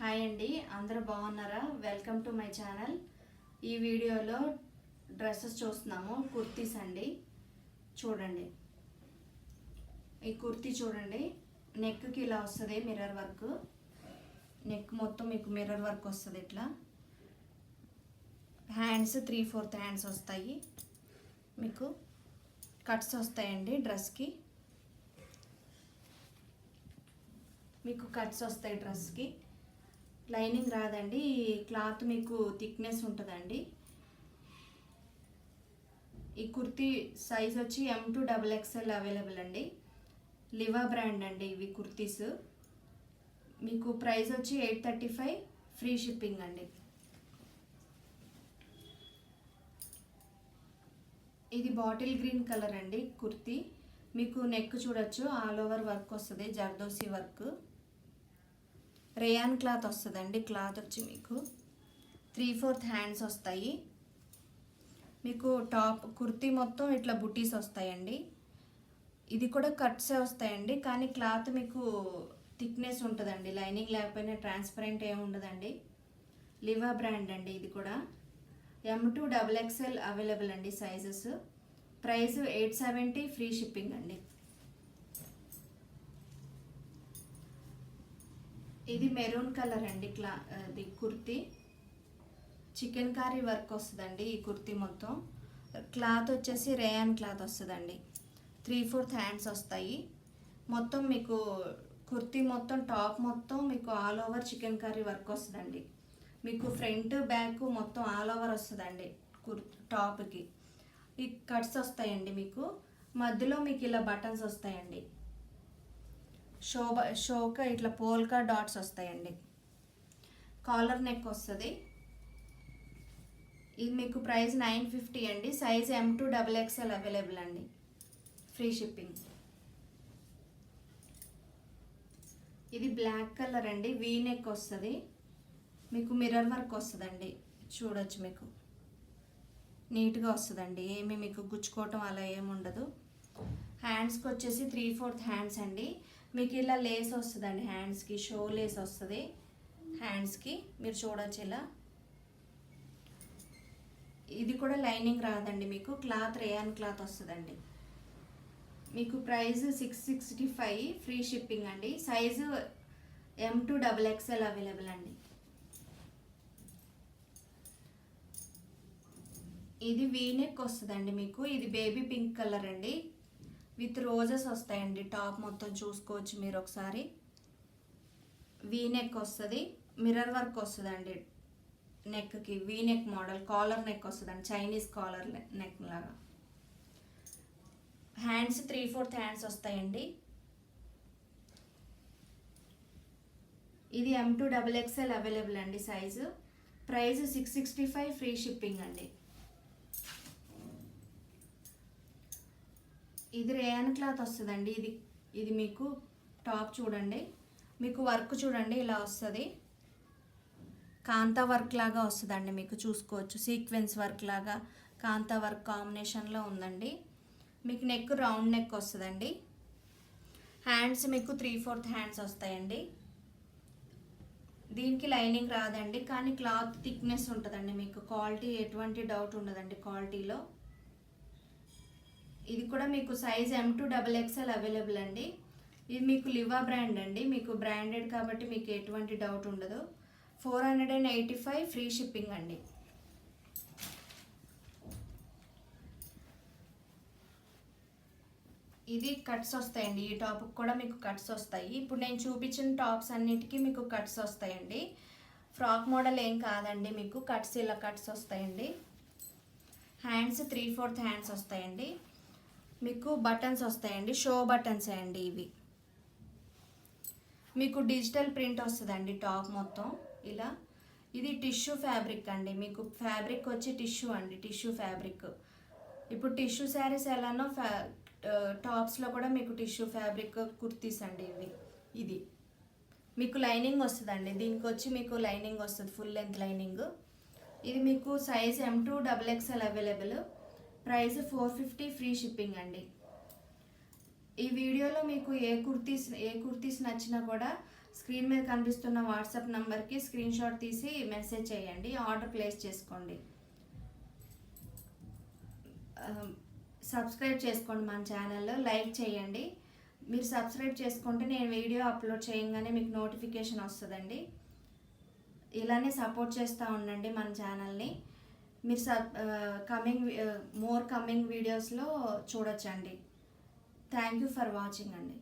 Hi అండి, అందరూ బాగున్నారా? Welcome to my channel. ఈ వీడియోలో డ్రెస్సెస్ చూస్తున్నాము. కుర్తీస్ అండి. చూడండి, ఈ కుర్తీ చూడండి. నెక్కి ఇలా వస్తుంది మిర్రర్ వర్క్. నెక్ మొత్తం మీకు మిర్రర్ వర్క్ వస్తుంది. ఇట్లా హ్యాండ్స్ 3/4 హ్యాండ్స్ వస్తాయి. మీకు కట్స్ వస్తాయండి. డ్రెస్కి మీకు కట్స్ వస్తాయి. డ్రెస్కి లైనింగ్ రాదండి. ఈ క్లాత్ మీకు థిక్నెస్ ఉంటుందండి. ఈ కుర్తీ సైజ్ వచ్చి M2 XXL అవైలబుల్ అండి. లివా బ్రాండ్ అండి ఇవి కుర్తీస్. మీకు ప్రైస్ వచ్చి 835, ఫ్రీ షిప్పింగ్ అండి. ఇది బాటిల్ గ్రీన్ కలర్ అండి కుర్తీ. మీకు నెక్ చూడొచ్చు, ఆల్ ఓవర్ వర్క్ వస్తుంది. జర్దోసి వర్క్, రేయాన్ క్లాత్ వస్తుందండి. క్లాత్ వచ్చి మీకు 3/4 హ్యాండ్స్ వస్తాయి. మీకు టాప్ కుర్తీ మొత్తం ఇట్లా బుటీస్ వస్తాయండి. ఇది కూడా కట్సే వస్తాయండి, కానీ క్లాత్ మీకు థిక్నెస్ ఉంటుందండి. లైనింగ్ లేకపోయినా ట్రాన్స్పరెంట్ ఏమి ఉండదండి. లివా బ్రాండ్ అండి. ఇది కూడా M2 XXL అవైలబుల్ అండి సైజెస్. ప్రైస్ 870, ఫ్రీ షిప్పింగ్ అండి. ఇది మెరూన్ కలర్ అండి. ఇది కుర్తీ చికెన్ కారీ వర్క్ వస్తుందండి. ఈ కుర్తీ మొత్తం క్లాత్ వచ్చేసి రేయాన్ క్లాత్ వస్తుందండి. 3/4 హ్యాండ్స్ వస్తాయి. మొత్తం మీకు కుర్తీ మొత్తం టాప్ మొత్తం మీకు all over chicken curry work వస్తుందండి. మీకు ఫ్రంట్ బ్యాక్ మొత్తం ఆల్ ఓవర్ వస్తుందండి. టాప్కి ఈ కట్స్ వస్తాయండి. మీకు మధ్యలో మీకు ఇలా బటన్స్ వస్తాయండి. షోక ఇట్లా పోల్కా డాట్స్ వస్తాయండి. కాలర్ నెక్ వస్తుంది. ఇది మీకు ప్రైస్ 950 అండి. సైజ్ M2 XXL అవైలబుల్ అండి. Free shipping. ఇది బ్లాక్ కలర్ అండి. వీ నెక్ వస్తుంది. మీకు మిర్రర్ వర్క్ వస్తుందండి. చూడొచ్చు, మీకు నీట్గా వస్తుందండి. ఏమి మీకు గుచ్చుకోవటం అలా ఏమి ఉండదు. హ్యాండ్స్కి వచ్చేసి 3/4 హ్యాండ్స్ అండి. మీకు ఇలా లేస్ వస్తుందండి. హ్యాండ్స్కి షో లేస్ వస్తుంది. హ్యాండ్స్కి మీరు చూడొచ్చు ఇలా. ఇది కూడా లైనింగ్ రాదండి. మీకు క్లాత్ రేయాన్ క్లాత్ వస్తుందండి. మీకు ప్రైస్ 665, ఫ్రీ షిప్పింగ్ అండి. సైజు M2 XXL అవైలబుల్ అండి. ఇది వీ నెక్ వస్తుందండి. మీకు ఇది బేబీ పింక్ కలర్ అండి. విత్ రోజెస్ వస్తాయండి. టాప్ మొత్తం చూసుకోవచ్చు మీరు ఒకసారి. వీ నెక్ వస్తుంది. మిర్రర్ వర్క్ వస్తుందండి నెక్కి. V neck model collar neck వస్తుందండి. చైనీస్ కాలర్ నెక్ లాగా. హ్యాండ్స్ 3/4 హ్యాండ్స్ వస్తాయండి. ఇది M2 XXL అవైలబుల్ అండి సైజు. ప్రైస్ 665, ఫ్రీ షిప్పింగ్ అండి. ఇది రేయాన్ క్లాత్ వస్తుందండి. ఇది మీకు టాప్ చూడండి. మీకు వర్క్ చూడండి ఇలా వస్తుంది. కాంతా వర్క్ లాగా వస్తుందండి. మీకు చూసుకోవచ్చు, సీక్వెన్స్ వర్క్ లాగా కాంతా వర్క్ కాంబినేషన్లో ఉందండి. మీకు నెక్ రౌండ్ నెక్ వస్తుందండి. హ్యాండ్స్ మీకు 3/4 హ్యాండ్స్ వస్తాయండి. దీనికి లైనింగ్ రాదండి, కానీ క్లాత్ థిక్నెస్ ఉంటుందండి. మీకు క్వాలిటీ ఎటువంటి డౌట్ ఉండదండి క్వాలిటీలో. ఇది కూడా మీకు సైజ్ M2 XXL అవైలబుల్ అండి. ఇది మీకు లివా బ్రాండ్ అండి. మీకు బ్రాండెడ్ కాబట్టి మీకు ఎటువంటి డౌట్ ఉండదు. 485, ఫ్రీ షిప్పింగ్ అండి. ఇది కట్స్ వస్తాయండి. ఈ టాప్కి కూడా మీకు కట్స్ వస్తాయి. ఇప్పుడు నేను చూపించిన టాప్స్ అన్నిటికీ మీకు కట్స్ వస్తాయండి. ఫ్రాక్ మోడల్ ఏం కాదండి. మీకు కట్స్ ఇలా కట్స్ వస్తాయండి. హ్యాండ్స్ 3/4 హ్యాండ్స్ వస్తాయండి. మీకు బటన్స్ వస్తాయండి. షో బటన్స్ అండి ఇవి. మీకు డిజిటల్ ప్రింట్ వస్తుందండి టాప్ మొత్తం ఇలా. ఇది టిష్యూ ఫ్యాబ్రిక్ అండి. మీకు ఫ్యాబ్రిక్ వచ్చి టిష్యూ అండి. Tissue fabric. ఇప్పుడు టిష్యూ శారీస్ ఎలానో టాప్స్లో కూడా మీకు టిష్యూ ఫ్యాబ్రిక్ కుర్తీస్ అండి ఇవి. ఇది మీకు లైనింగ్ వస్తుందండి. దీనికి వచ్చి మీకు లైనింగ్ వస్తుంది, ఫుల్ లెంత్ లైనింగ్. ఇది మీకు size M2 XXL available. Price 450, free shipping అండి. ఈ వీడియోలో మీకు ఏ కుర్తీస్ నచ్చినా కూడా స్క్రీన్ మీద కనిపిస్తున్న వాట్సాప్ నంబర్కి స్క్రీన్ షాట్ తీసి మెసేజ్ చేయండి, ఆర్డర్ ప్లేస్ చేసుకోండి. సబ్స్క్రైబ్ చేసుకోండి మన ఛానల్లో, లైక్ చేయండి. మీరు సబ్స్క్రైబ్ చేసుకుంటే నేను వీడియో అప్లోడ్ చేయగానే మీకు నోటిఫికేషన్ వస్తుందండి. ఇలానే సపోర్ట్ చేస్తూ ఉండండి మన ఛానల్ని. మీరు కమింగ్ వీడియోస్లో చూడొచ్చండి. థ్యాంక్ యూ ఫర్ వాచింగ్ అండి.